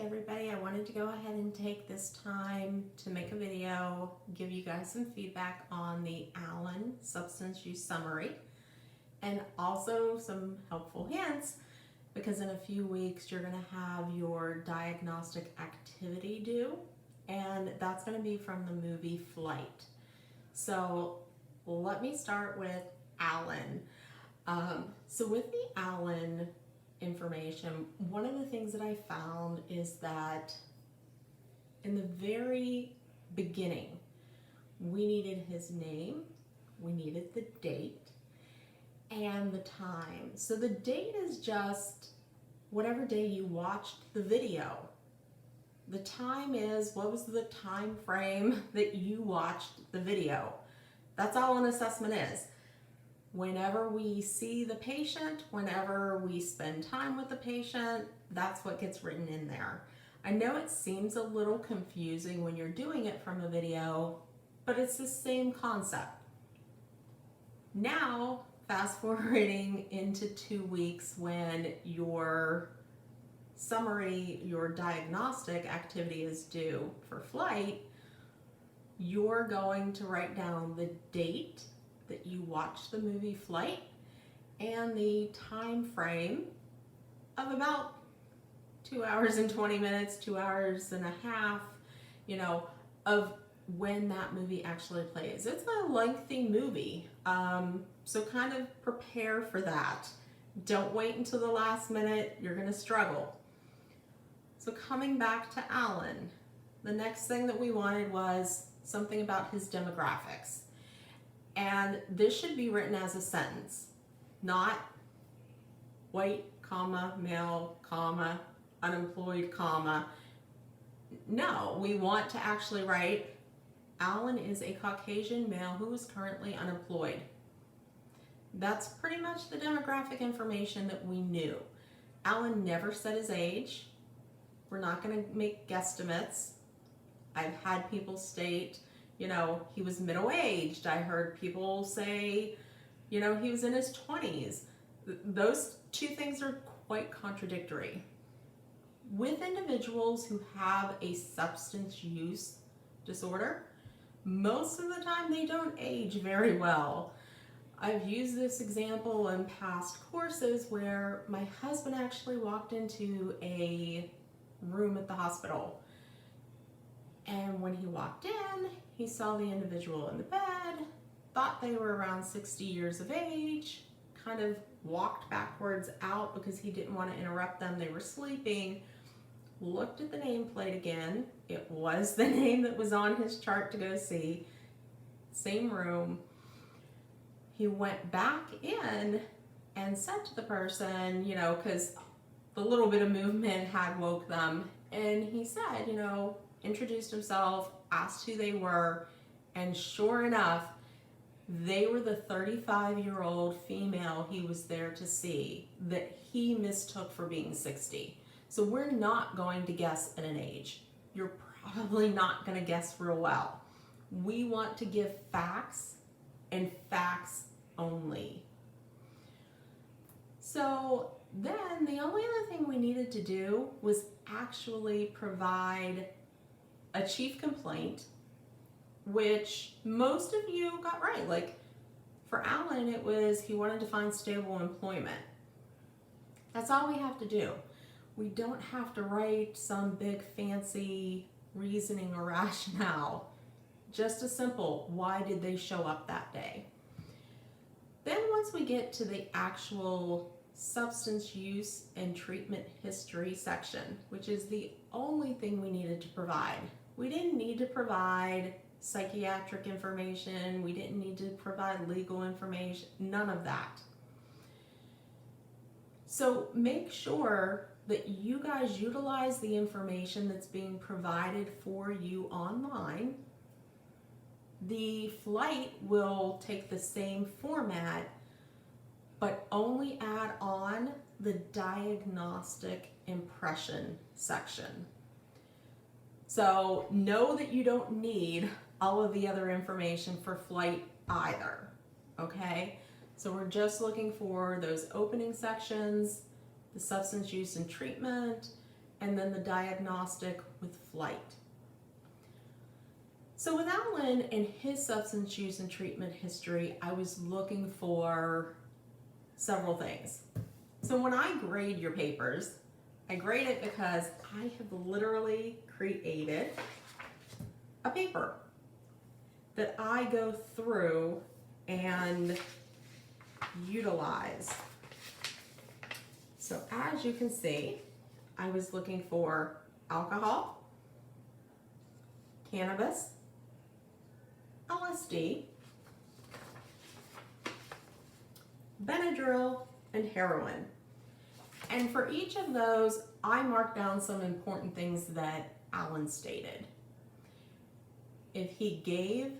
everybody. I wanted to go ahead and take this time to make a video, give you guys some feedback on the Allen substance use summary, and also some helpful hints because in a few weeks you're going to have your diagnostic activity due, and that's going to be from the movie Flight. So let me start with Allen. So with the Allen information, one of the things that I found is that in the very beginning, we needed his name, we needed the date, and the time. So the date is just whatever day you watched the video. The time is what was the time frame that you watched the video. That's all an assessment is. Whenever we see the patient, whenever we spend time with the patient, that's what gets written in there. I know it seems a little confusing when you're doing it from a video, but it's the same concept. Now, fast forwarding into 2 weeks when your summary, your diagnostic activity is due for Flight, you're going to write down the date that you watched the movie Flight and the time frame of about 2 hours and 20 minutes, 2 hours and a half, of when that movie actually plays. It's a lengthy movie, so kind of prepare for that. Don't wait until the last minute, you're gonna struggle. So coming back to Allen, the next thing that we wanted was something about his demographics. And this should be written as a sentence, not white, comma, male, comma, unemployed, comma. No, we want to actually write, Allen is a Caucasian male who is currently unemployed. That's pretty much the demographic information that we knew. Allen never said his age. We're not going to make guesstimates. I've had people state, he was middle-aged. I heard people say, he was in his 20s. Those two things are quite contradictory. With individuals who have a substance use disorder, most of the time they don't age very well. I've used this example in past courses where my husband actually walked into a room at the hospital. And when he walked in, he saw the individual in the bed, thought they were around 60 years of age, kind of walked backwards out because he didn't want to interrupt them. They were sleeping, looked at the nameplate again. It was the name that was on his chart to go see. Same room. He went back in and said to the person, because the little bit of movement had woke them, and he said, introduced himself, asked who they were, and sure enough, they were the 35-year-old female he was there to see that he mistook for being 60. So we're not going to guess at an age. You're probably not going to guess real well. We want to give facts and facts only. So then the only other thing we needed to do was actually provide a chief complaint, which most of you got right. Like for Allen, it was he wanted to find stable employment. That's all we have to do. We don't have to write some big fancy reasoning or rationale. Just a simple, why did they show up that day? Then once we get to the actual substance use and treatment history section, which is the only thing we needed to provide. We didn't need to provide psychiatric information. We didn't need to provide legal information, none of that. So make sure that you guys utilize the information that's being provided for you online. The Flight will take the same format, but only add on the diagnostic impression section. So know that you don't need all of the other information for Flight either, okay? So we're just looking for those opening sections, the substance use and treatment, and then the diagnostic with flight. So with Alan and his substance use and treatment history, I was looking for several things. So when I grade your papers, I grade it because I have literally created a paper that I go through and utilize. So as you can see, I was looking for alcohol, cannabis, LSD, Benadryl, and heroin. And for each of those, I marked down some important things that Alan stated. If he gave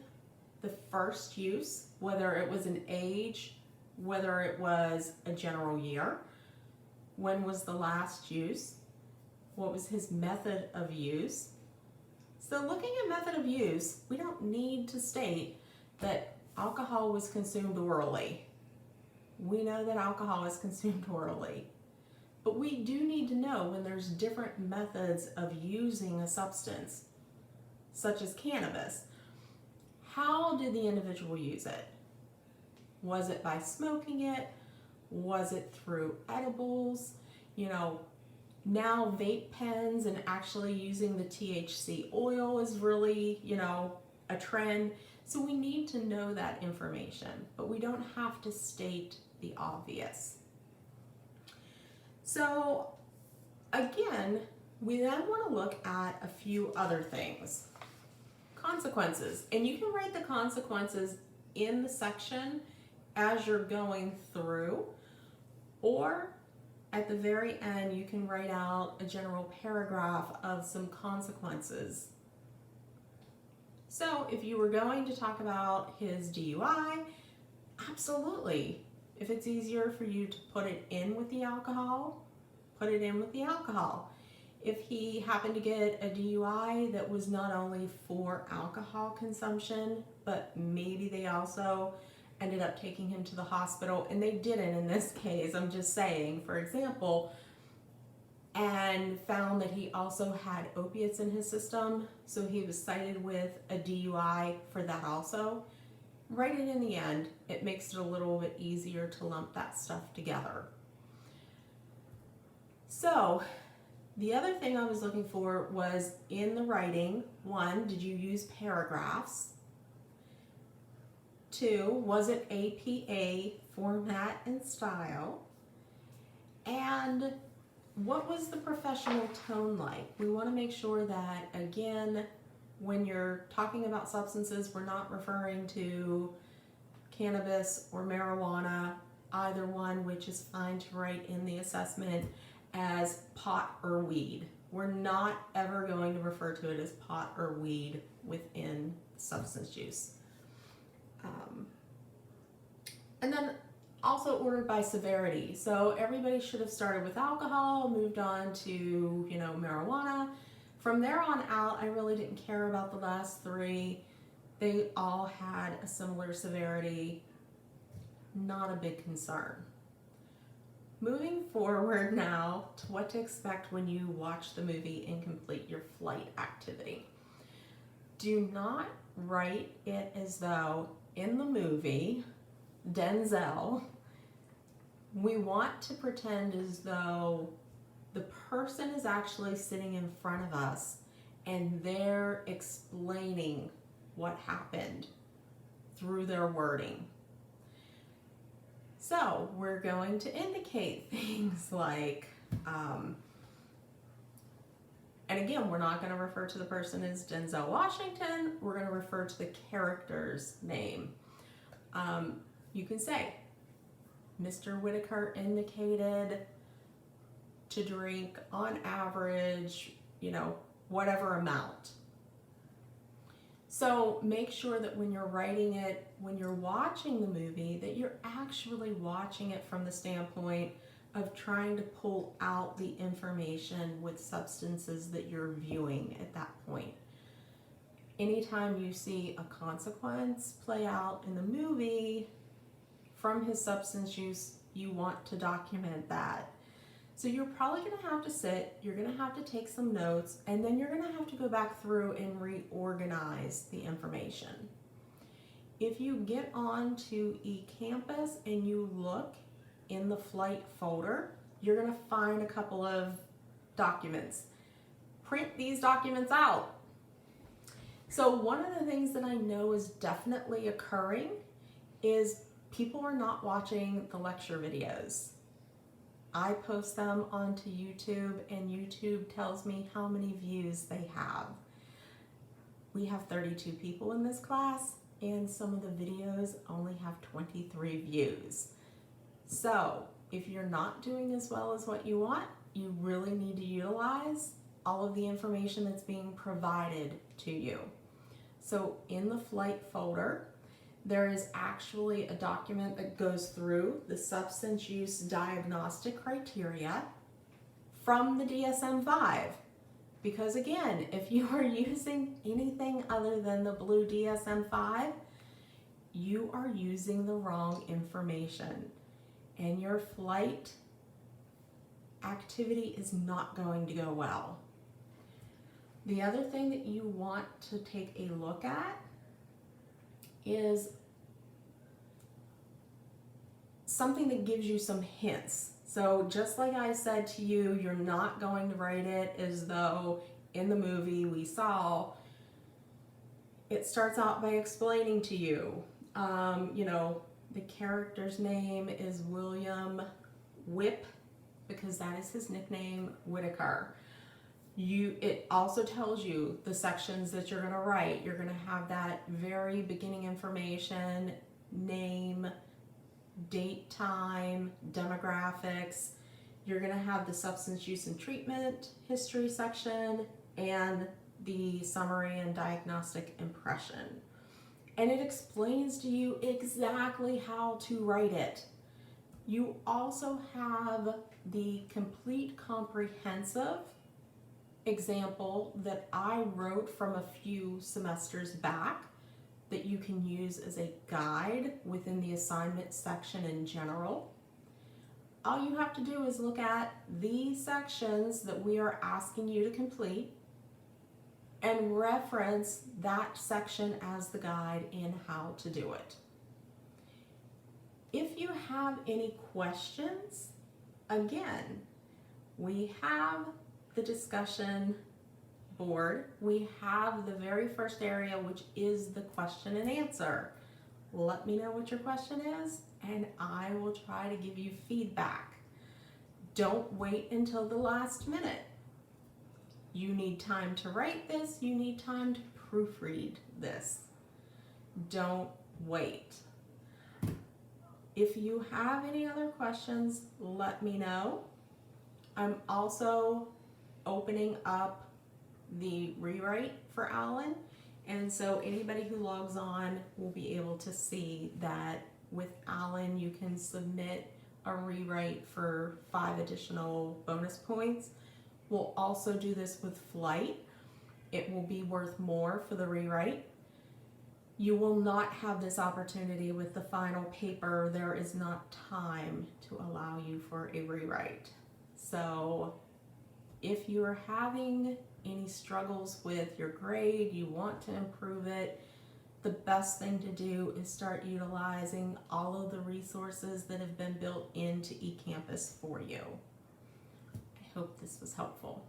the first use, whether it was an age, whether it was a general year, when was the last use, what was his method of use. So looking at method of use, we don't need to state that alcohol was consumed orally. We know that alcohol is consumed orally. But we do need to know when there's different methods of using a substance, such as cannabis. How did the individual use it? Was it by smoking it? Was it through edibles? Now vape pens and actually using the THC oil is really, a trend. So we need to know that information, but we don't have to state the obvious. So again, we then want to look at a few other things. Consequences, and you can write the consequences in the section as you're going through, or at the very end you can write out a general paragraph of some consequences. So if you were going to talk about his DUI, absolutely. If it's easier for you to put it in with the alcohol, put it in with the alcohol. If he happened to get a DUI that was not only for alcohol consumption, but maybe they also ended up taking him to the hospital, and they didn't in this case, I'm just saying, for example, and found that he also had opiates in his system, so he was cited with a DUI for that also. Write it in the end. It makes it a little bit easier to lump that stuff together. So the other thing I was looking for was in the writing, 1, did you use paragraphs? 2, was it APA format and style? And what was the professional tone like? We want to make sure that, again, when you're talking about substances, we're not referring to cannabis or marijuana, either one, which is fine to write in the assessment, as pot or weed. We're not ever going to refer to it as pot or weed within substance use. And then also ordered by severity. So everybody should have started with alcohol, moved on to, marijuana. From there on out, I really didn't care about the last 3. They all had a similar severity. Not a big concern. Moving forward now to what to expect when you watch the movie and complete your flight activity. Do not write it as though in the movie, Denzel, we want to pretend as though the person is actually sitting in front of us and they're explaining what happened through their wording. So we're going to indicate things like, and again, we're not going to refer to the person as Denzel Washington. We're going to refer to the character's name. You can say, Mr. Whitaker indicated to drink on average, whatever amount. So make sure that when you're writing it, when you're watching the movie, that you're actually watching it from the standpoint of trying to pull out the information with substances that you're viewing at that point. Anytime you see a consequence play out in the movie from his substance use, you want to document that. So you're probably going to have to sit, you're going to have to take some notes, and then you're going to have to go back through and reorganize the information. If you get on to eCampus and you look in the flight folder, you're going to find a couple of documents. Print these documents out. So one of the things that I know is definitely occurring is people are not watching the lecture videos. I post them onto YouTube and YouTube tells me how many views they have. We have 32 people in this class and some of the videos only have 23 views. So if you're not doing as well as what you want, you really need to utilize all of the information that's being provided to you. So in the flight folder, there is actually a document that goes through the substance use diagnostic criteria from the DSM-5. Because again, if you are using anything other than the blue DSM-5, you are using the wrong information and your flight activity is not going to go well. The other thing that you want to take a look at is something that gives you some hints. So just like I said to you, you're not going to write it as though in the movie we saw, it starts out by explaining to you, the character's name is William Whip, because that is his nickname, Whitaker. It also tells you the sections that you're going to write. You're going to have that very beginning information, name, date, time, demographics. You're going to have the substance use and treatment history section and the summary and diagnostic impression. And it explains to you exactly how to write it. You also have the complete comprehensive example that I wrote from a few semesters back that you can use as a guide within the assignment section in general. All you have to do is look at the sections that we are asking you to complete and reference that section as the guide in how to do it. If you have any questions, again, we have the discussion board. We have the very first area, which is the question and answer. Let me know what your question is and I will try to give you feedback. Don't wait until the last minute. You need time to write this, you need time to proofread this. Don't wait. If you have any other questions, let me know. I'm also opening up the rewrite for Alan, and so anybody who logs on will be able to see that with Alan you can submit a rewrite for 5 additional bonus points. We'll also do this with flight. It will be worth more for the rewrite. You will not have this opportunity with the final paper. There is not time to allow you for a rewrite. So if you are having any struggles with your grade, you want to improve it, the best thing to do is start utilizing all of the resources that have been built into eCampus for you. I hope this was helpful.